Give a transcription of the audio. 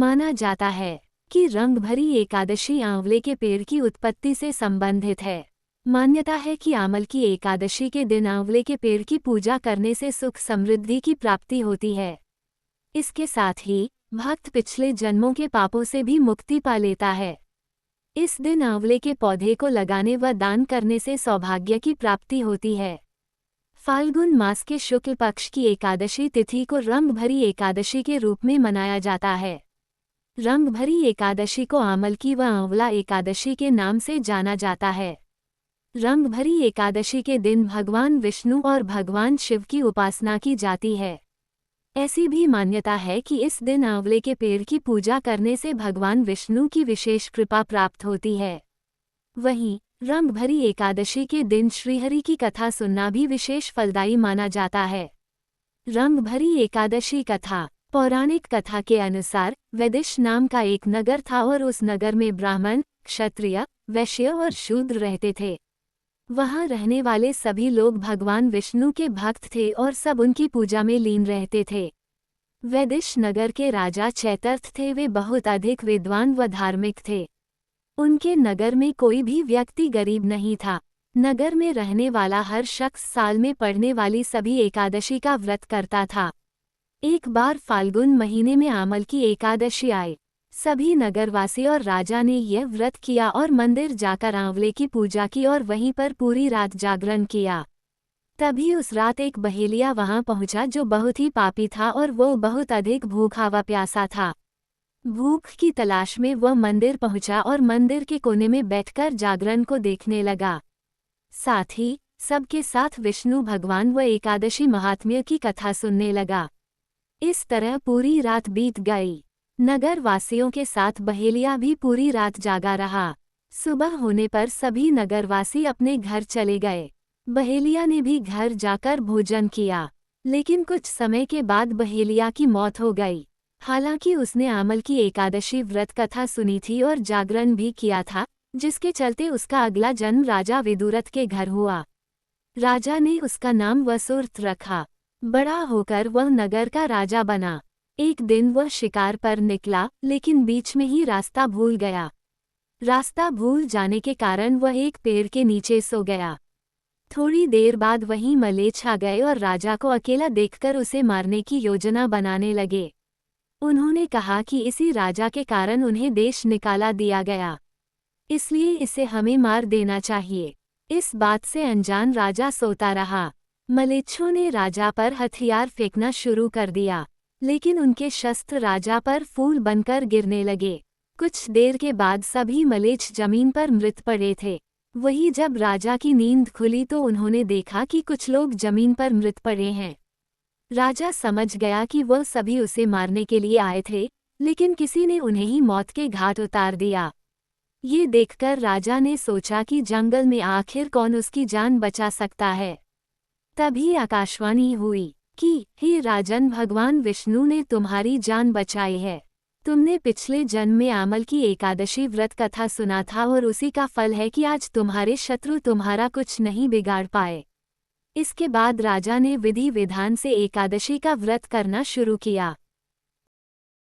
माना जाता है कि रंग भरी एकादशी आंवले के पेड़ की उत्पत्ति से संबंधित है। मान्यता है कि आमल की एकादशी के दिन आंवले के पेड़ की पूजा करने से सुख समृद्धि की प्राप्ति होती है। इसके साथ ही भक्त पिछले जन्मों के पापों से भी मुक्ति पा लेता है। इस दिन आंवले के पौधे को लगाने व दान करने से सौभाग्य की प्राप्ति होती है। फाल्गुन मास के शुक्ल पक्ष की एकादशी तिथि को रंग भरी एकादशी के रूप में मनाया जाता है। रंग भरी एकादशी को आमल की व आंवला एकादशी के नाम से जाना जाता है। रंग भरी एकादशी के दिन भगवान विष्णु और भगवान शिव की उपासना की जाती है। ऐसी भी मान्यता है कि इस दिन आंवले के पेड़ की पूजा करने से भगवान विष्णु की विशेष कृपा प्राप्त होती है। वहीं रंग भरी एकादशी के दिन श्रीहरि की कथा सुनना भी विशेष फलदायी माना जाता है। रंग भरी एकादशी कथा। पौराणिक कथा के अनुसार वैदिश नाम का एक नगर था और उस नगर में ब्राह्मण, क्षत्रिय, वैश्य और शूद्र रहते थे। वहां रहने वाले सभी लोग भगवान विष्णु के भक्त थे और सब उनकी पूजा में लीन रहते थे। वैदिश नगर के राजा चैतर्थ थे। वे बहुत अधिक विद्वान व धार्मिक थे। उनके नगर में कोई भी व्यक्ति गरीब नहीं था। नगर में रहने वाला हर शख्स साल में पड़ने वाली सभी एकादशी का व्रत करता था। एक बार फाल्गुन महीने में आमल की एकादशी आई। सभी नगरवासी और राजा ने यह व्रत किया और मंदिर जाकर आंवले की पूजा की और वहीं पर पूरी रात जागरण किया। तभी उस रात एक बहेलिया वहां पहुंचा जो बहुत ही पापी था और वो बहुत अधिक भूखा व प्यासा था। भूख की तलाश में वह मंदिर पहुंचा और मंदिर के कोने में बैठकर जागरण को देखने लगा। साथ ही सबके साथ विष्णु भगवान व एकादशी महात्म्य की कथा सुनने लगा। इस तरह पूरी रात बीत गई। नगर वासियों के साथ बहेलिया भी पूरी रात जागा रहा। सुबह होने पर सभी नगरवासी अपने घर चले गए। बहेलिया ने भी घर जाकर भोजन किया, लेकिन कुछ समय के बाद बहेलिया की मौत हो गई। हालांकि उसने आमल की एकादशी व्रत कथा सुनी थी और जागरण भी किया था, जिसके चलते उसका अगला जन्म राजा विदुरथ के घर हुआ। राजा ने उसका नाम वसुर्थ रखा। बड़ा होकर वह नगर का राजा बना। एक दिन वह शिकार पर निकला, लेकिन बीच में ही रास्ता भूल गया। रास्ता भूल जाने के कारण वह एक पेड़ के नीचे सो गया। थोड़ी देर बाद वहीं मलेच्छ आ गए और राजा को अकेला देखकर उसे मारने की योजना बनाने लगे। उन्होंने कहा कि इसी राजा के कारण उन्हें देश निकाला दिया गया, इसलिए इसे हमें मार देना चाहिए। इस बात से अनजान राजा सोता रहा। मलेच्छों ने राजा पर हथियार फेंकना शुरू कर दिया, लेकिन उनके शस्त्र राजा पर फूल बनकर गिरने लगे। कुछ देर के बाद सभी मलेच्छ जमीन पर मृत पड़े थे। वही जब राजा की नींद खुली तो उन्होंने देखा कि कुछ लोग जमीन पर मृत पड़े हैं। राजा समझ गया कि वह सभी उसे मारने के लिए आए थे, लेकिन किसी ने उन्हें ही मौत के घाट उतार दिया। ये देखकर राजा ने सोचा कि जंगल में आखिर कौन उसकी जान बचा सकता है। तभी आकाशवाणी हुई कि हे राजन, भगवान विष्णु ने तुम्हारी जान बचाई है। तुमने पिछले जन्म में आमल की एकादशी व्रत कथा सुना था और उसी का फल है कि आज तुम्हारे शत्रु तुम्हारा कुछ नहीं बिगाड़ पाए। इसके बाद राजा ने विधि विधान से एकादशी का व्रत करना शुरू किया।